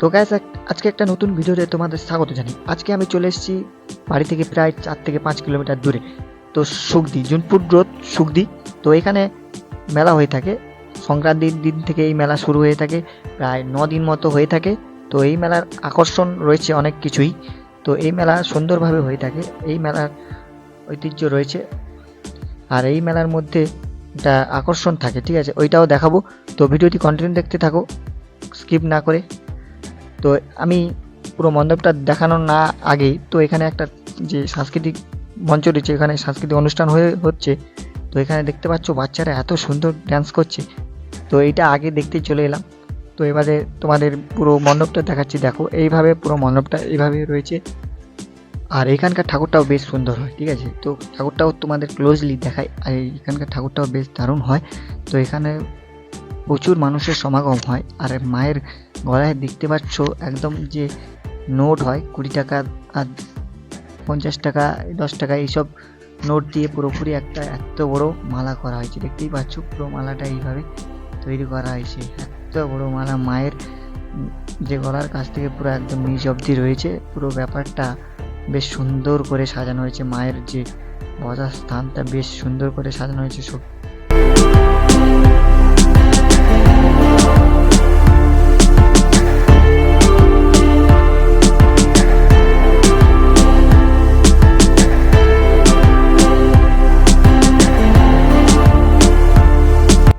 তো গাইস, আজকে একটা নতুন ভিডিওতে তোমাদের স্বাগত জানাই। আজকে আমি চলে এসেছি বাড়ি থেকে প্রায় 4 থেকে 5 কিলোমিটার দূরে, তো সুখদি, জুনপুর রোড সুখদি। তো এখানে মেলা হয়ে থাকে। সংক্রান্তির দিন থেকে এই মেলা শুরু হয়ে থাকে, প্রায় 9 দিন মতো হয়ে থাকে। তো এই মেলার আকর্ষণ রয়েছে অনেক কিছুই। তো এই মেলা সুন্দরভাবে হয়ে থাকে, এই মেলার ঐতিহ্য রয়েছে। আর এই মেলার মধ্যে একটা আকর্ষণ থাকে, ঠিক আছে, ওইটাও দেখাবো। তো ভিডিওটি কন্টিনিউ দেখতে থাকো, স্কিপ না করে। তো আমি পুরো মণ্ডপটা দেখানোর না আগেই, তো এখানে একটা যে সাংস্কৃতিক মঞ্চ রয়েছে, এখানে সাংস্কৃতিক অনুষ্ঠান হচ্ছে। তো এখানে দেখতে পাচ্ছ বাচ্চারা এত সুন্দর ডান্স করছে। তো এইটা আগে দেখতেই চলে এলাম। তো এবারে তোমাদের পুরো মণ্ডপটা দেখাচ্ছি, দেখো এইভাবে পুরো মণ্ডপটা এইভাবে রয়েছে। আর এখানকার ঠাকুরটাও বেশ সুন্দর হয়, ঠিক আছে। তো ঠাকুরটাও তোমাদের ক্লোজলি দেখাই। আর এখানকার ঠাকুরটাও বেশ দারুণ হয়। তো এখানে প্রচুর মানুষের সমাগম হয়। আর মায়ের গলায় দেখতে পাচ্ছ একদম যে নোট হয় 20 টাকা আর 50 টাকা, 10 টাকা, এইসব নোট দিয়ে পুরোপুরি একটা এত বড় মালা করা হয়েছে। দেখতেই পাচ্ছ পুরো মালাটা এইভাবে তৈরি করা হয়েছে। এত বড় মালা মায়ের যে গলার কাছ থেকে পুরো একদম নিচ অবধি রয়েছে। পুরো ব্যাপারটা বেশ সুন্দর করে সাজানো হয়েছে। মায়ের যে বসার স্থানটা বেশ সুন্দর করে সাজানো হয়েছে।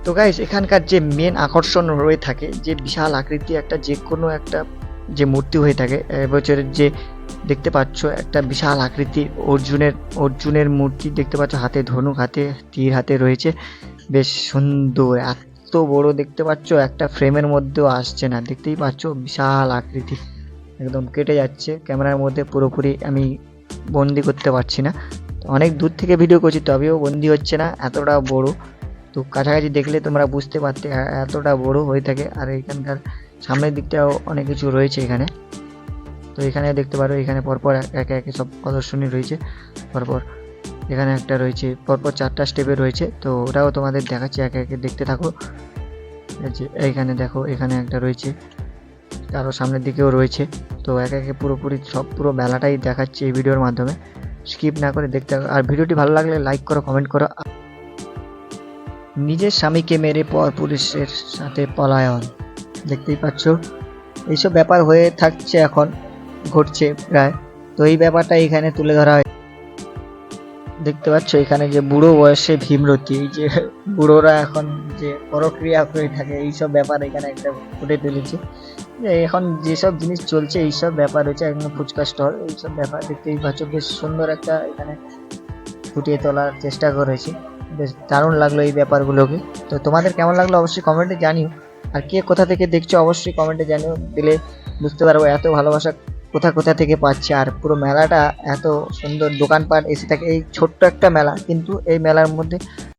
তো গাইস, এখানকার যে মেন আকর্ষণ রয়ে থাকে, যে বিশাল আকৃতি একটা যে কোনো একটা যে মূর্তি হয়ে থাকে এবছরের, যে দেখতে পাচ্ছ একটা বিশাল আকৃতির অর্জুনের মূর্তি দেখতে পাচ্ছ, হাতে ধনুক, হাতে তীর হাতে রয়েছে। বেশ সুন্দর, এত বড় দেখতে পাচ্ছ, একটা ফ্রেমের মধ্যেও আসছে না। দেখতেই পাচ্ছ বিশাল আকৃতি, একদম কেটে যাচ্ছে ক্যামেরার মধ্যে। পুরোপুরি আমি বন্দি করতে পারছি না, অনেক দূর থেকে ভিডিও করছি তবেও বন্দি হচ্ছে না, এতটা বড়। তো কাছাকাছি দেখলে তোমরা বুঝতে পারতে এতটা বড় হয়ে থাকে। আর এখানকার সামনের দিকটাও অনেক কিছু রয়েছে এখানে। তো এখানে দেখতে পারো, এখানে পরপর একে একে সব প্রদর্শনী রয়েছে। পরপর এখানে একটা রয়েছে, পরপর 4টা স্টেপে রয়েছে। তো ওটাও তোমাদের দেখাচ্ছি, একে একে দেখতে থাকো। যে এইখানে দেখো, এখানে একটা রয়েছে, আরও সামনের দিকেও রয়েছে। তো একে একে পুরোপুরি সব পুরো মেলাটাই দেখাচ্ছি এই ভিডিওর মাধ্যমে, স্কিপ না করে দেখতে থাকো। আর ভিডিওটি ভালো লাগলে লাইক করো, কমেন্ট করো। নিজের স্বামীকে মেরে পর পুরুষের সাথে পলায়ন, দেখতেই পাচ্ছ এইসব ব্যাপার হয়ে থাকছে, এখন ঘটছে প্রায়। তো এই ব্যাপারটা এখানে তুলে ধরা হয়। দেখতে পাচ্ছ এখানে যে বুড়ো বয়সে ভীমরতি, এই যে বুড়োরা এখন যে পরক্রিয়া করে থাকে, এইসব ব্যাপার এখানে একটা ফুটে তুলেছে। যে এখন যেসব জিনিস চলছে এইসব ব্যাপার হচ্ছে, একদম ফুচকা স্টল, এইসব ব্যাপার দেখতেই পাচ্ছ। বেশ সুন্দর একটা এখানে ফুটিয়ে তোলার চেষ্টা করেছি। বেশ দারুণ লাগলো এই ব্যাপারগুলোকে। তো তোমাদের কেমন লাগলো অবশ্যই কমেন্টে জানিও। আর কে কোথা থেকে দেখছো অবশ্যই কমেন্টে জানিও, দিলে বুঝতে পারবো এত ভালোবাসা কোথা কোথা থেকে পাচ্ছে। আর পুরো মেলাটা এত সুন্দর, দোকানপাট এসে থাকে। এই ছোট্ট একটা মেলা, কিন্তু এই মেলার মধ্যে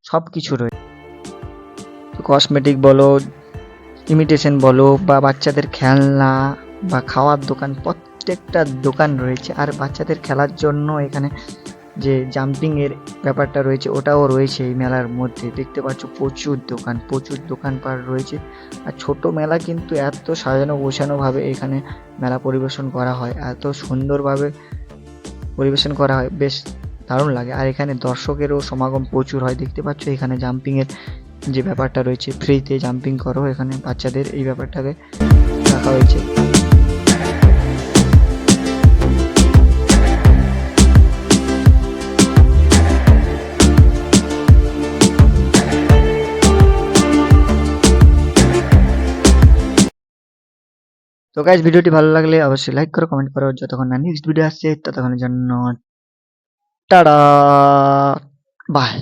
সব কিছু রয়েছে। কসমেটিক বলো, ইমিটেশন বলো, বা বাচ্চাদের খেলনা বা খাওয়ার দোকান, প্রত্যেকটা দোকান রয়েছে। আর বাচ্চাদের খেলার জন্য এখানে যে জাম্পিং এর ব্যাপারটা রয়েছে, ওটাও রয়েছে এই মেলার মধ্যে। দেখতে পাচ্ছ প্রচুর দোকানপাট রয়েছে। আর ছোট মেলা কিন্তু এত সাজানো গোছানো ভাবে এখানে মেলা পরিবেশন করা হয়, এত সুন্দরভাবে পরিবেশন করা হয়, বেশ দারুণ লাগে। আর এখানে দর্শকেরও সমাগম প্রচুর হয়। দেখতে পাচ্ছ এখানে জাম্পিং এর যে ব্যাপারটা রয়েছে, ফ্রিতে জাম্পিং করো এখানে বাচ্চাদের, এই ব্যাপারটাকে রাখা হয়েছে। তো গাইজ, ভিডিওটি ভালো লাগলে অবশ্যই লাইক করো, কমেন্ট করো। যতক্ষণ না নেক্সট ভিডিও আসছে ততক্ষণের জন্য টাটা, বাই।